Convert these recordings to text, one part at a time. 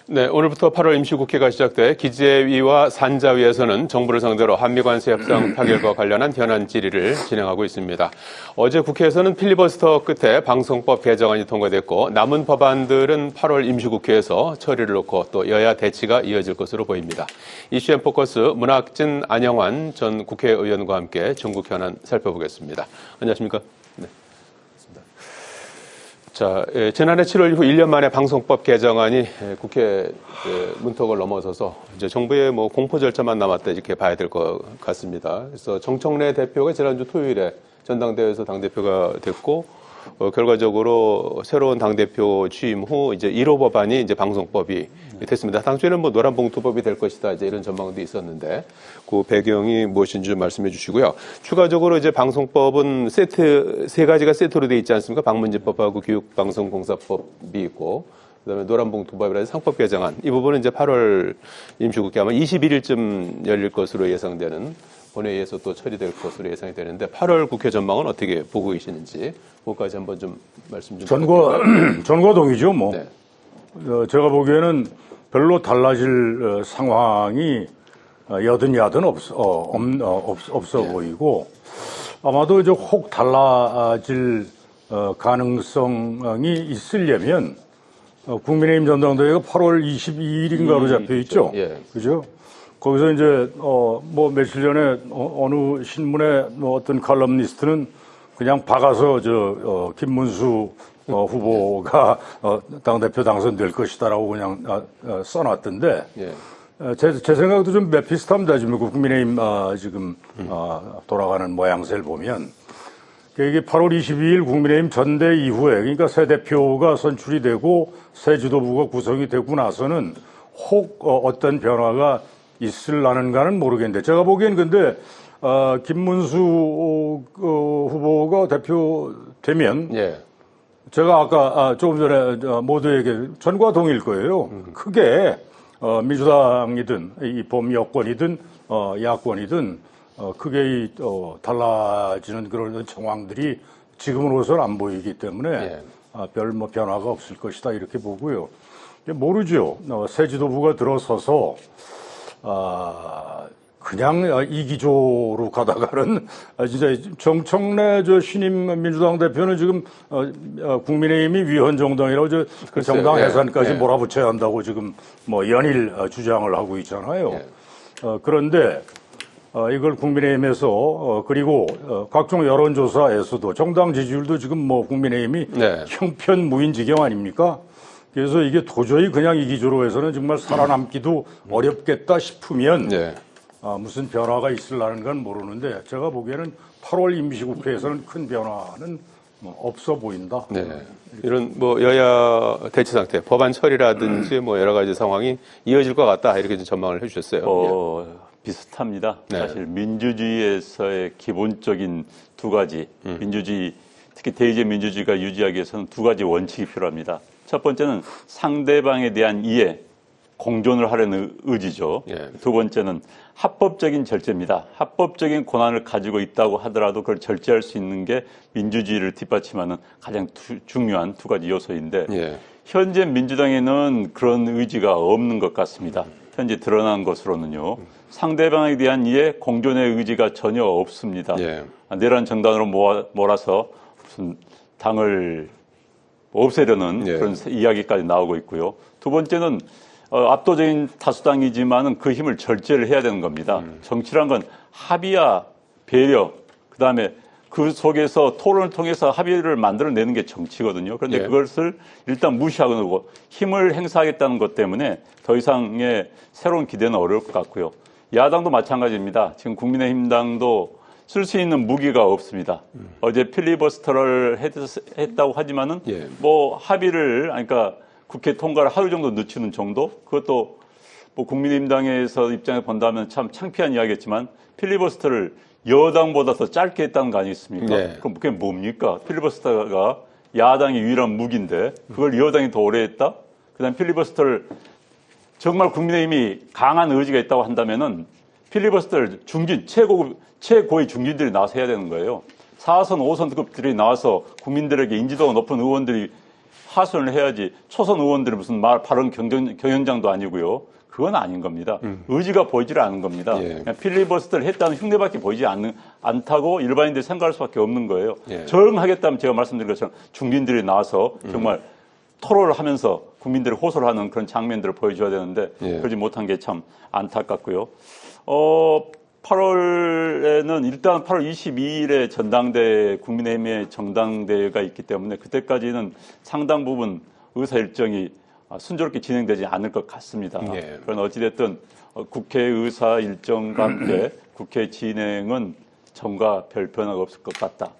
네, 오늘부터 8월 임시국회가 시작돼 기재위와 산자위에서는 정부를 상대로 한미관세 협상 타결과 관련한 현안 질의를 진행하고 있습니다. 어제 국회에서는 필리버스터 끝에 방송법 개정안이 통과됐고 남은 법안들은 8월 임시국회에서 처리를 놓고 또 여야 대치가 이어질 것으로 보입니다. 이슈 앤 포커스 문학진 안영환 전 국회의원과 함께 전국 현안 살펴보겠습니다. 안녕하십니까? 네. 자, 지난해 7월 이후 1년 만에 방송법 개정안이 국회 문턱을 넘어서서 이제 정부의 공포 절차만 남았다 이렇게 봐야 될 것 같습니다. 그래서 정청래 대표가 지난주 토요일에 전당대회에서 당대표가 됐고, 결과적으로 새로운 당대표 취임 후 이제 1호 법안이 이제 방송법이 됐습니다. 당초에는 노란봉투법이 될 것이다 이제 이런 전망도 있었는데 그 배경이 무엇인지 좀 말씀해 주시고요. 추가적으로 이제 방송법은 세 가지가 세트로 돼 있지 않습니까? 방문제법하고 교육방송공사법이 있고, 그다음에 노란봉투법이라는 상법 개정안, 이 부분은 이제 8월 임시국회 아마 21일쯤 열릴 것으로 예상되는 본회의에서 또 처리될 것으로 예상이 되는데 8월 국회 전망은 어떻게 보고 계시는지 그것까지 한번 좀 말씀 좀 전과 동의죠. 네. 제가 보기에는 별로 달라질 상황이 여든 야든 없어 네. 보이고, 아마도 이제 혹 달라질 가능성이 있으려면 국민의힘 전당대회가 8월 22일인가로 잡혀 있죠. 예. 그죠? 거기서 이제 며칠 전에 어느 신문의 어떤 칼럼니스트는 그냥 박아서 김문수 후보가 당대표 당선될 것이다라고 그냥 써놨던데, 예. 제 생각도 좀 비슷합니다. 지금 국민의힘 지금 돌아가는 모양새를 보면 이게 8월 22일 국민의힘 전대 이후에, 그러니까 새 대표가 선출이 되고 새 지도부가 구성이 되고 나서는 혹 어떤 변화가 있을라는가는 모르겠는데, 제가 보기엔 근데 김문수 후보가 대표되면, 예. 제가 아까 조금 전에 모두에게 전과 동일 거예요. 크게 민주당이든 이 범여권이든 야권이든 크게 달라지는 그런 정황들이 지금으로서는 안 보이기 때문에 예. 별 변화가 없을 것이다 이렇게 보고요. 모르죠. 새 지도부가 들어서서 그냥 이기조로 가다가는 진짜 정청래 신임 민주당 대표는 지금 국민의힘이 위헌 정당이라고 그 정당 해산까지 예. 몰아붙여야 한다고 지금 연일 주장을 하고 있잖아요. 예. 그런데 이걸 국민의힘에서 그리고 각종 여론조사에서도 정당 지지율도 지금 국민의힘이 네. 형편무인 지경 아닙니까? 그래서 이게 도저히 그냥 이기조로 해서는 정말 살아남기도 어렵겠다 싶으면 네. 무슨 변화가 있으려는 건 모르는데, 제가 보기에는 8월 임시국회에서는 큰 변화는 없어 보인다. 네. 이런 여야 대치 상태, 법안 처리라든지 여러 가지 상황이 이어질 것 같다 이렇게 좀 전망을 해주셨어요. 비슷합니다. 네. 사실 민주주의에서의 기본적인 두 가지, 민주주의, 특히 대의제 민주주의가 유지하기 위해서는 두 가지 원칙이 필요합니다. 첫 번째는 상대방에 대한 이해, 공존을 하려는 의지죠. 예. 두 번째는 합법적인 절제입니다. 합법적인 권한을 가지고 있다고 하더라도 그걸 절제할 수 있는 게 민주주의를 뒷받침하는 가장 중요한 두 가지 요소인데, 예. 현재 민주당에는 그런 의지가 없는 것 같습니다. 현재 드러난 것으로는요. 상대방에 대한 이해, 공존의 의지가 전혀 없습니다. 예. 내란 정당으로 몰아서 무슨 당을 없애려는 예. 그런 이야기까지 나오고 있고요. 두 번째는 압도적인 다수당이지만은 그 힘을 절제를 해야 되는 겁니다. 정치란 건 합의와 배려, 그다음에 그 속에서 토론을 통해서 합의를 만들어내는 게 정치거든요. 그런데 예. 그것을 일단 무시하고 힘을 행사하겠다는 것 때문에 더 이상의 새로운 기대는 어려울 것 같고요. 야당도 마찬가지입니다. 지금 국민의힘당도 쓸 수 있는 무기가 없습니다. 어제 필리버스터를 했다고 하지만은 예. 합의를, 그러니까 국회 통과를 하루 정도 늦추는 정도? 그것도 국민의힘당에서 입장에 본다면 참 창피한 이야기겠지만 필리버스터를 여당보다 더 짧게 했다는 거 아니겠습니까? 네. 그럼 그게 뭡니까? 필리버스터가 야당의 유일한 무기인데 그걸 여당이 더 오래 했다? 그다음 필리버스터를 정말 국민의힘이 강한 의지가 있다고 한다면은 필리버스터를 최고의 중진들이 나와서 해야 되는 거예요. 4선, 5선급들이 나와서 국민들에게 인지도가 높은 의원들이 하소연을 해야지. 초선 의원들이 무슨 발언 경영장도 아니고요. 그건 아닌 겁니다. 의지가 보이질 않은 겁니다. 예. 그냥 필리버스터를 했다는 흉내밖에 보이지 않다고 일반인들이 생각할 수밖에 없는 거예요. 예. 저응하겠다면 제가 말씀드린 것처럼 중진들이 나와서 정말 토론을 하면서 국민들이 호소를 하는 그런 장면들을 보여줘야 되는데 예. 그러지 못한 게 참 안타깝고요. 8월에는 일단 8월 22일에 전당대회, 국민의힘의 정당대회가 있기 때문에 그때까지는 상당 부분 의사 일정이 순조롭게 진행되지 않을 것 같습니다. 예. 그러나 어찌됐든 국회 의사 일정과 함께 국회 진행은 전과 별 변화가 없을 것 같다.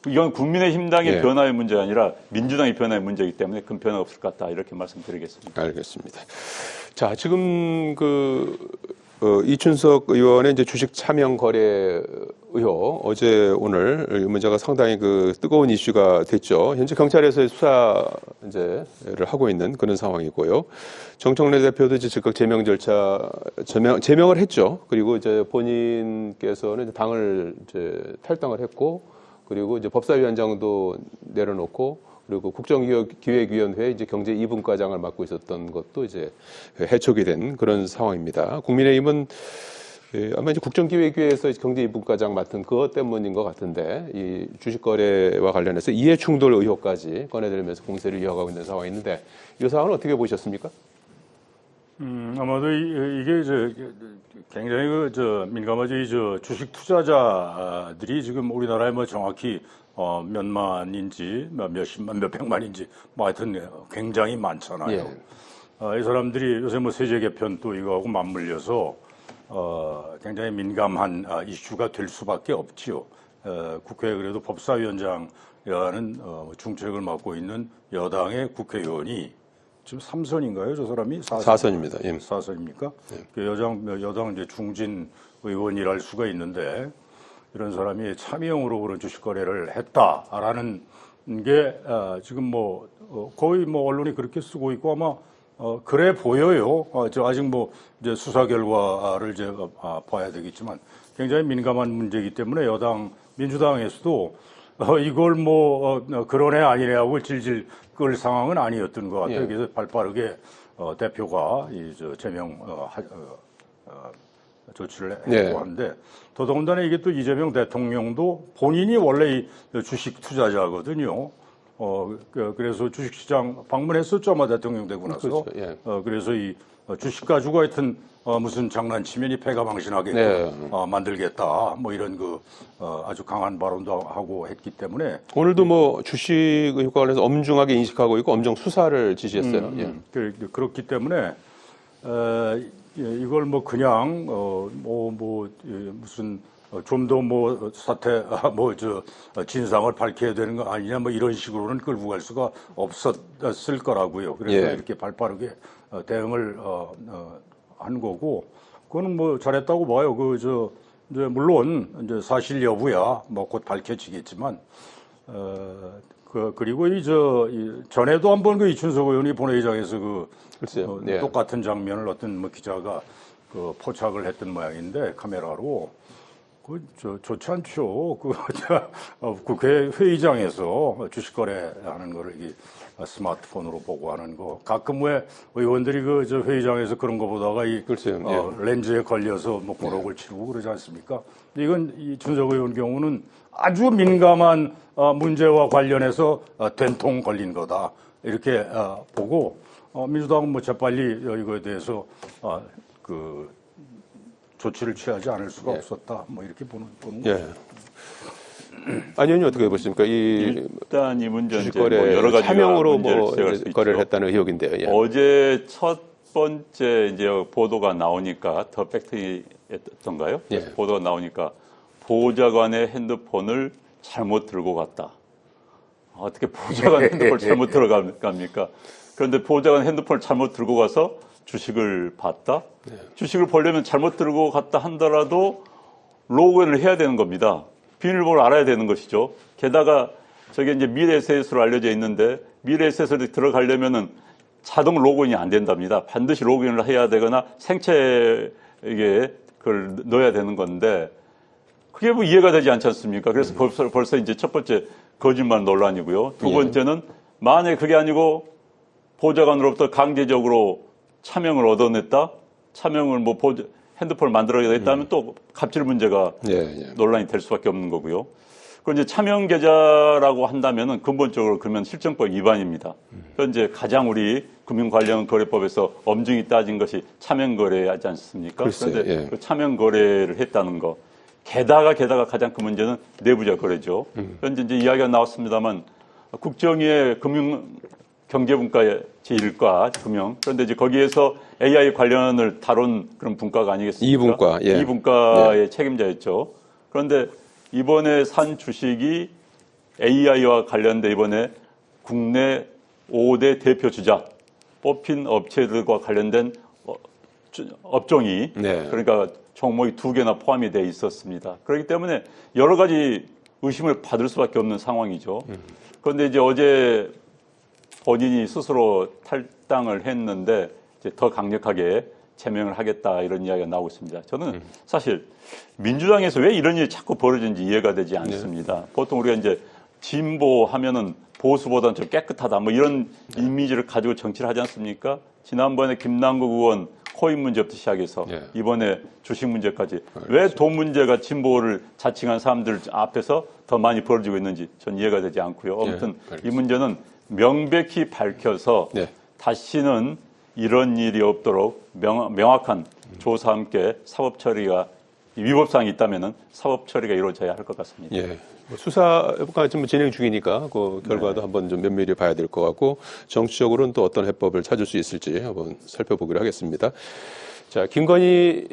이건 국민의힘당의 예. 변화의 문제가 아니라 민주당의 변화의 문제이기 때문에 큰 변화가 없을 것 같다. 이렇게 말씀드리겠습니다. 알겠습니다. 자, 지금 이춘석 의원의 이제 주식 차명 거래 의혹, 어제 오늘 이 문제가 상당히 뜨거운 이슈가 됐죠. 현재 경찰에서 수사 이제를 하고 있는 그런 상황이고요. 정청래 대표도 이제 즉각 제명을 했죠. 그리고 이제 본인께서는 당을 이제 탈당을 했고, 그리고 이제 법사위원장도 내려놓고, 그리고 국정기획위원회 이제 경제 2분과장을 맡고 있었던 것도 이제 해촉이 된 그런 상황입니다. 국민의힘은 아마 이제 국정기획위에서 경제 2분과장 맡은 그것 때문인 것 같은데, 이 주식거래와 관련해서 이해충돌 의혹까지 꺼내들면서 공세를 이어가고 있는 상황인데, 이 상황은 어떻게 보셨습니까? 아마도 이게 굉장히 민감하죠. 이 주식 투자자들이 지금 우리나라에 뭐 정확히 몇만인지 몇십만 몇백만인지 뭐 하여튼 굉장히 많잖아요. 예. 이 사람들이 요새 뭐 세제 개편 또 이거하고 맞물려서 굉장히 민감한 이슈가 될 수밖에 없지요. 국회에 그래도 법사위원장이라는 중책을 맡고 있는 여당의 국회의원이 지금 3선인가요? 저 사람이 4선입니다. 예. 4선입니까? 그 여당 이제 중진 의원이랄 수가 있는데 이런 사람이 참여용으로 그런 주식 거래를 했다라는 게 지금 거의 언론이 그렇게 쓰고 있고 아마 그래 보여요. 아직 이제 수사 결과를 봐야 되겠지만 굉장히 민감한 문제이기 때문에 민주당에서도 이걸 그러네 아니네 하고 질질 끌 상황은 아니었던 것 같아요. 예. 그래서 발빠르게 대표가 제명 조치를 했고 예. 한데 더더군다나 이게 또 이재명 대통령도 본인이 원래 이 주식 투자자거든요. 그래서 주식시장 방문했었죠, 아마 대통령 되고 나서. 그렇죠. 예. 그래서 이 주식 가지고 하여튼 무슨 장난치면 이 패가 망신하게 네. 만들겠다. 이런 아주 강한 발언도 하고 했기 때문에 오늘도 주식 의혹과 관련해서 엄중하게 인식하고 있고 엄정 수사를 지시했어요. 예. 그렇기 때문에 이걸 그냥 무슨 좀 더 사태 진상을 밝혀야 되는 거 아니냐 이런 식으로는 끌고 갈 수가 없었을 거라고요. 그래서 예. 이렇게 발빠르게 대응을 한 거고 그거는 잘했다고 봐요. 이제 물론 이제 사실 여부야 곧 밝혀지겠지만 그리고 전에도 한번 이춘석 의원이 본회의장에서 글쎄요. 예. 똑같은 장면을 어떤 기자가 포착을 했던 모양인데 카메라로 좋지 않죠. 국회 회의장에서 주식 거래하는 거를 스마트폰으로 보고 하는 거. 가끔 왜 의원들이 회의장에서 그런 거 보다가 글쎄요. 예. 렌즈에 걸려서 고록을 치르고 그러지 않습니까? 이건 이춘석 의원 경우는 아주 민감한 문제와 관련해서 된통 걸린 거다. 이렇게 보고 민주당은 재빨리 이거에 대해서 조치를 취하지 않을 수가 예. 없었다. 이렇게 보는 예. 안 의원님 어떻게 보십니까? 일단 이 문제는 주식 거래 여러 가지 차명으로 이제 거래를 했다는 의혹인데요. 예. 어제 첫 번째 이제 보도가 나오니까 더 팩트였던가요? 예. 보도가 나오니까 보좌관의 핸드폰을 잘못 들고 갔다. 어떻게 보좌관 핸드폰을 잘못 들어갑니까? 그런데 보좌관 핸드폰을 잘못 들고 가서 주식을 봤다? 네. 주식을 보려면 잘못 들고 갔다 한더라도 로그인을 해야 되는 겁니다. 비밀번호를 알아야 되는 것이죠. 게다가 저게 이제 미래에셋으로 알려져 있는데 미래에셋으로 들어가려면은 자동 로그인이 안 된답니다. 반드시 로그인을 해야 되거나 생체에 그걸 넣어야 되는 건데 그게 이해가 되지 않지 않습니까? 그래서 벌써 이제 첫 번째 거짓말 논란이고요. 두 번째는 만약에 그게 아니고 보좌관으로부터 강제적으로 차명을 얻어냈다, 차명을 뭐 핸드폰을 만들어냈다면 또 갑질 문제가 논란이 될 수밖에 없는 거고요. 그리고 이제 차명 계좌라고 한다면은 근본적으로 그러면 실정법 위반입니다. 현재 가장 우리 금융 관련 거래법에서 엄중히 따진 것이 차명 거래하지 않습니까? 글쎄, 그런데 그 차명 거래를 했다는 거. 게다가 가장 큰 문제는 내부자 거래죠. 현재 이제 이야기가 나왔습니다만 국정위의 경제분과의 제1과 금융. 그런데 이제 거기에서 AI 관련을 다룬 그런 분과가 아니겠습니까? 2분과. 예. 2분과의 책임자였죠. 그런데 이번에 산 주식이 AI와 관련돼 이번에 국내 5대 대표 주자 뽑힌 업체들과 관련된 업종이 그러니까 종목이 2개나 포함이 돼 있었습니다. 그렇기 때문에 여러 가지 의심을 받을 수밖에 없는 상황이죠. 그런데 이제 어제 본인이 스스로 탈당을 했는데 이제 더 강력하게 제명을 하겠다 이런 이야기가 나오고 있습니다. 저는 사실 민주당에서 왜 이런 일이 자꾸 벌어지는지 이해가 되지 않습니다. 보통 우리가 이제 진보하면은 보수보다는 좀 깨끗하다 뭐 이런 이미지를 가지고 정치를 하지 않습니까? 지난번에 김남국 의원 코인 문제부터 시작해서 이번에 주식 문제까지 왜 돈 문제가 진보를 자칭한 사람들 앞에서 더 많이 벌어지고 있는지 전 이해가 되지 않고요. 아무튼 이 문제는 명백히 밝혀서 다시는 이런 일이 없도록 명확한 조사와 함께 사법 처리가 위법사항이 있다면은 사법 처리가 이루어져야 할 것 같습니다. 예. 수사가 지금 진행 중이니까 그 결과도 한번 좀 면밀히 봐야 될 것 같고 정치적으로는 또 어떤 해법을 찾을 수 있을지 한번 살펴보기로 하겠습니다. 자, 김건희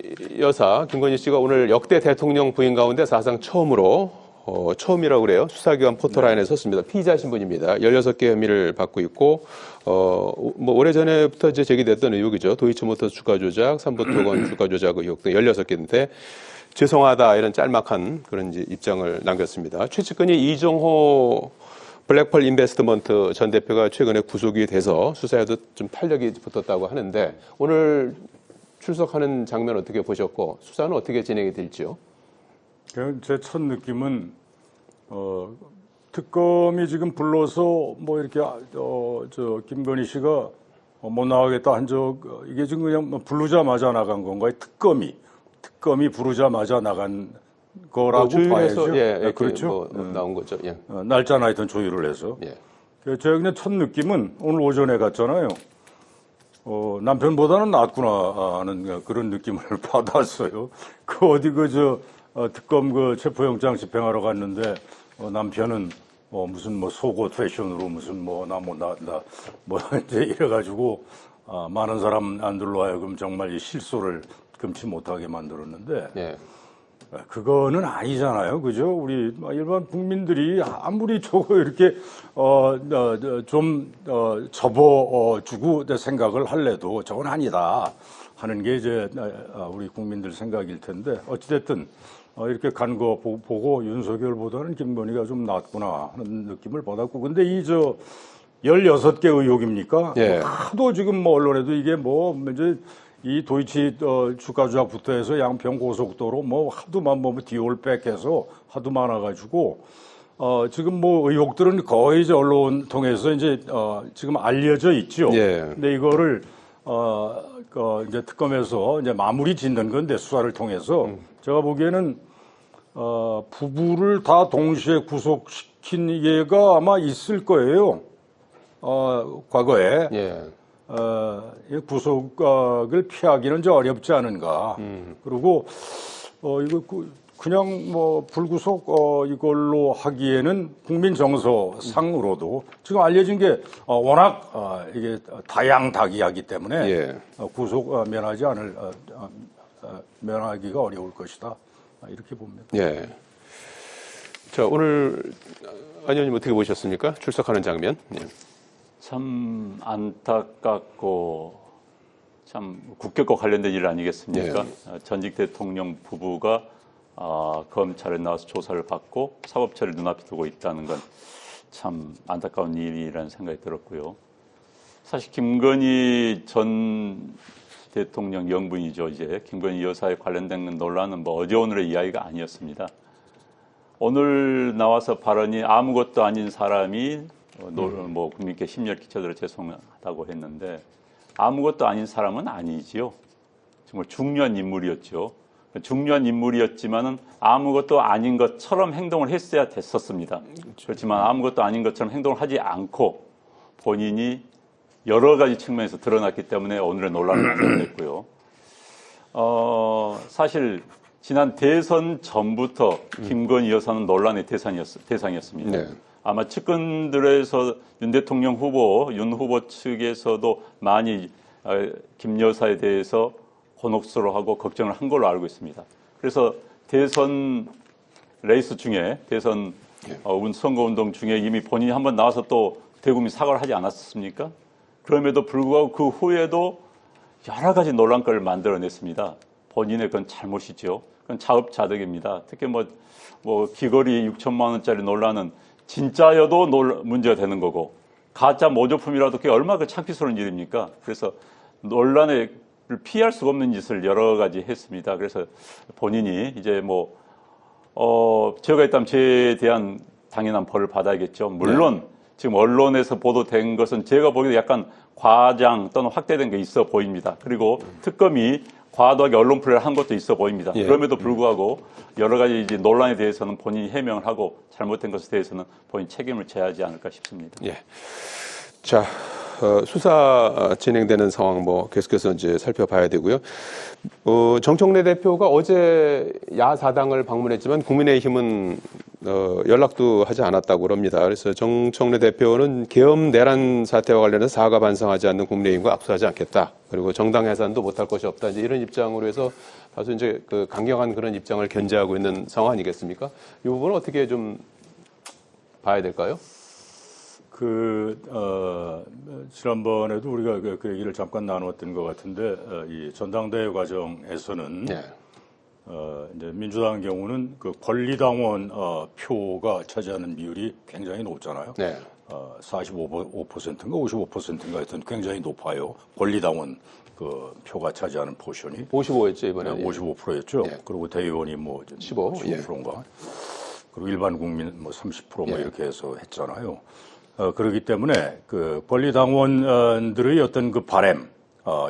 씨가 오늘 역대 대통령 부인 가운데 사상 처음으로 처음이라고 그래요. 수사기관 포토라인에 섰습니다. 피의자 신분입니다. 16개 혐의를 받고 있고, 뭐, 오래전에부터 이제 제기됐던 의혹이죠. 도이치모터스 주가 조작, 삼부토건 주가 조작 의혹 등 16개인데, 죄송하다, 이런 짤막한 그런 이제 입장을 남겼습니다. 최측근이 이종호 블랙펄 인베스트먼트 전 대표가 최근에 구속이 돼서 수사에도 좀 탄력이 붙었다고 하는데, 오늘 출석하는 장면 어떻게 보셨고, 수사는 어떻게 진행이 될지요? 제 첫 느낌은 특검이 지금 불러서 뭐 이렇게 저 김건희 씨가 못 나가겠다 한 이게 지금 그냥 부르자마자 나간 건가요? 특검이 부르자마자 나간 거라고 봐야죠. 그렇죠. 나온 거죠. 예. 날짜나 하여튼 조율을 해서. 제가 그냥 첫 느낌은 오늘 오전에 갔잖아요. 남편보다는 낫구나 하는 그런 느낌을 받았어요. 특검 체포영장 집행하러 갔는데 남편은 무슨 속옷 패션으로 무슨 이제 이래가지고 많은 사람 안들로 하여금 정말 이 실소를 금치 못하게 만들었는데 그거는 아니잖아요, 그죠? 우리 일반 국민들이 아무리 저거 이렇게 좀 접어주고 생각을 할래도 저건 아니다 하는 게 이제 우리 국민들 생각일 텐데 어찌됐든. 이렇게 간 거 보고 윤석열보다는 김건희가 좀 낫구나 하는 느낌을 받았고, 근데 16개 의혹입니까? 하도 지금 언론에도 이게 이제 이 도이치 주가 조작부터 해서 양평 고속도로 하도만 디올백 해서 하도 많아가지고, 지금 의혹들은 거의 이제 언론 통해서 이제 지금 알려져 있죠. 근데 이거를 이제 특검에서 이제 마무리 짓는 건데 수사를 통해서 제가 보기에는 부부를 다 동시에 구속시킨 예가 아마 있을 거예요. 과거에 구속을 피하기는 이제 어렵지 않은가. 그리고 이거 그냥 불구속 이걸로 하기에는 국민 정서상으로도 지금 알려진 게 워낙 이게 다양다기하기 때문에 구속 면하기가 어려울 것이다. 이렇게 봅니다. 자, 오늘 안 의원님 어떻게 보셨습니까? 출석하는 장면. 참 안타깝고 참 국격과 관련된 일 아니겠습니까? 전직 대통령 부부가 검찰에 나와서 조사를 받고 사법처리를 눈앞에 두고 있다는 건 참 안타까운 일이라는 생각이 들었고요. 사실 김건희 전 대통령 영부인이죠. 이제 김건희 여사에 관련된 논란은 어제 오늘의 이야기가 아니었습니다. 오늘 나와서 발언이 아무것도 아닌 사람이 뭐 국민께 심려를 끼쳐드려 죄송하다고 했는데 아무것도 아닌 사람은 아니지요. 정말 중요한 인물이었죠. 중요한 인물이었지만은 아무것도 아닌 것처럼 행동을 했어야 됐었습니다. 그렇지만 아무것도 아닌 것처럼 행동을 하지 않고 본인이 여러 가지 측면에서 드러났기 때문에 오늘의 논란을 만들어냈고요. 사실 지난 대선 전부터 김건희 여사는 논란의 대상이었습니다. 네. 아마 측근들에서 윤 대통령 후보, 윤 후보 측에서도 많이 김 여사에 대해서 곤혹스러워하고 걱정을 한 걸로 알고 있습니다. 그래서 대선 레이스 중에 대선 선거운동 중에 이미 본인이 한번 나와서 또 대국민 사과를 하지 않았습니까? 그럼에도 불구하고 그 후에도 여러 가지 논란거리를 만들어냈습니다. 본인의 그건 잘못이죠. 그건 자업자득입니다. 특히 뭐 귀걸이 6천만 원짜리 논란은 진짜여도 문제가 되는 거고 가짜 모조품이라도 그게 얼마나 창피스러운 일입니까? 그래서 논란을 피할 수가 없는 짓을 여러 가지 했습니다. 그래서 본인이 이제 제가 있다면 저에 대한 당연한 벌을 받아야겠죠. 물론 지금 언론에서 보도된 것은 제가 보기에도 약간 과장 또는 확대된 게 있어 보입니다. 그리고 특검이 과도하게 언론 플레이를 한 것도 있어 보입니다. 예. 그럼에도 불구하고 여러 가지 이제 논란에 대해서는 본인이 해명을 하고 잘못된 것에 대해서는 본인 책임을 져야 하지 않을까 싶습니다. 예. 자, 수사 진행되는 상황 계속해서 이제 살펴봐야 되고요. 정청래 대표가 어제 야사당을 방문했지만 국민의힘은 연락도 하지 않았다고 합니다. 그래서 정청래 대표는 계엄 내란 사태와 관련해서 사과 반성하지 않는 국민의힘과 악수하지 않겠다. 그리고 정당 해산도 못할 것이 없다. 이제 이런 입장으로 해서 다소 이제 강경한 그런 입장을 견지하고 있는 상황 아니겠습니까? 이 부분은 어떻게 좀 봐야 될까요? 지난번에도 우리가 그 얘기를 잠깐 나누었던 것 같은데, 이 전당대회 과정에서는, 네. 이제 민주당 경우는 그 권리당원, 표가 차지하는 비율이 굉장히 높잖아요. 네. 45%인가 55%인가 하여튼 굉장히 높아요. 권리당원 그 표가 차지하는 포션이. 55였죠, 이번에. 55%였죠. 예. 그리고 대의원이 15, 15%인가. 그리고 일반 국민 30% 예. 이렇게 해서 했잖아요. 그렇기 때문에 그 권리당원들의 어떤 그 바람,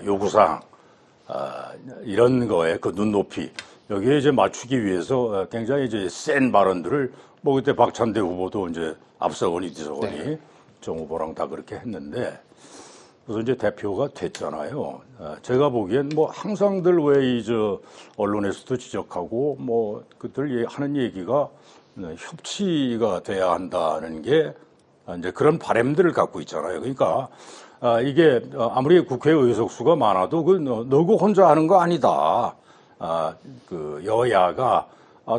요구사항, 이런 거에 그 눈높이, 여기에 이제 맞추기 위해서 굉장히 이제 센 발언들을 그때 박찬대 후보도 이제 앞서거니 뒤서거니 네. 정 후보랑 다 그렇게 했는데 그래서 이제 대표가 됐잖아요. 제가 보기엔 항상들 왜 언론에서도 지적하고 그들 하는 얘기가 협치가 돼야 한다는 게 이제 그런 바람들을 갖고 있잖아요. 그러니까 이게 아무리 국회 의석수가 많아도 너고 혼자 하는 거 아니다. 그 여야가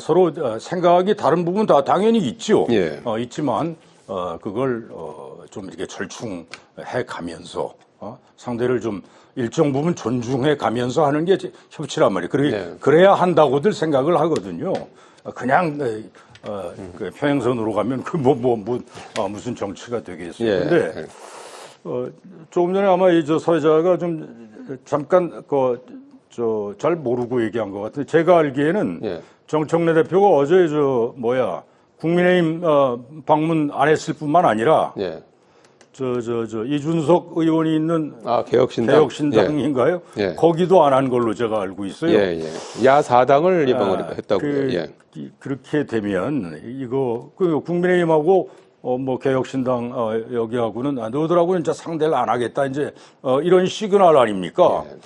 서로 생각이 다른 부분 다 당연히 있죠. 예. 있지만 그걸 좀 이렇게 절충해 가면서 상대를 좀 일정 부분 존중해 가면서 하는 게 협치란 말이에요. 네. 그래야 한다고들 생각을 하거든요. 그냥 그 평행선으로 가면 무슨 정치가 되겠어요. 예. 근데 조금 전에 아마 이 사회자가 좀 잠깐 잘 모르고 얘기한 것 같은데 제가 알기에는 예. 정청래 대표가 어제 국민의힘 방문 안 했을 뿐만 아니라 예. 이준석 의원이 있는 개혁신당인가요? 예. 거기도 안 한 걸로 제가 알고 있어요. 예, 예. 야사당을 예방을 했다고요. 예. 그렇게 되면 국민의힘하고 개혁신당 여기하고는 너희들하고는 이제 상대를 안 하겠다 이제 이런 시그널 아닙니까? 예.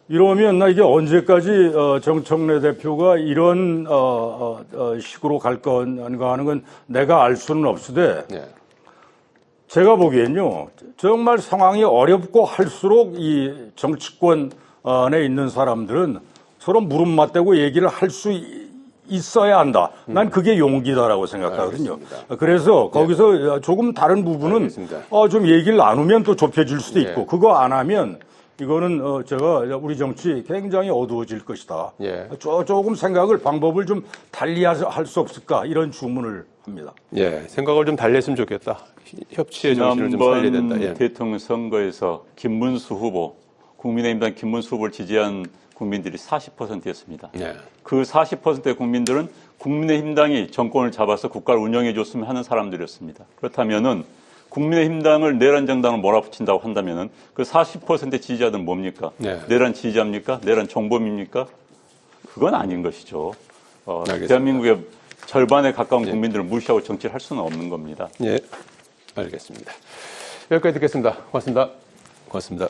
이러면 이게 언제까지 정청래 대표가 이런 식으로 갈 건가 하는 건 내가 알 수는 없으되 예. 제가 보기엔요 정말 상황이 어렵고 할수록 이 정치권 안에 있는 사람들은 서로 무릎 맞대고 얘기를 할 수 있어야 한다. 난 그게 용기다라고 생각하거든요. 알겠습니다. 그래서 거기서 조금 다른 부분은 알겠습니다. 좀 얘기를 나누면 또 좁혀질 수도 예. 있고 그거 안 하면 이거는 우리 정치 굉장히 어두워질 것이다. 예. 조금 방법을 좀 달리 할 수 없을까 이런 주문을 합니다. 예. 생각을 좀 달랬으면 좋겠다. 협치의 정신을 좀 살려야 된다. 예. 대통령 선거에서 김문수 후보, 국민의힘당 김문수 후보를 지지한 국민들이 40%였습니다. 예. 그 40%의 국민들은 국민의힘당이 정권을 잡아서 국가를 운영해 줬으면 하는 사람들이었습니다. 그렇다면은 국민의힘당을 내란 정당을 몰아붙인다고 한다면은 그 40% 지지자들은 뭡니까? 네. 내란 지지자입니까? 내란 정범입니까? 그건 아닌 것이죠. 알겠습니다. 대한민국의 절반에 가까운 국민들을 무시하고 정치를 할 수는 없는 겁니다. 예, 알겠습니다. 여기까지 듣겠습니다. 고맙습니다. 고맙습니다.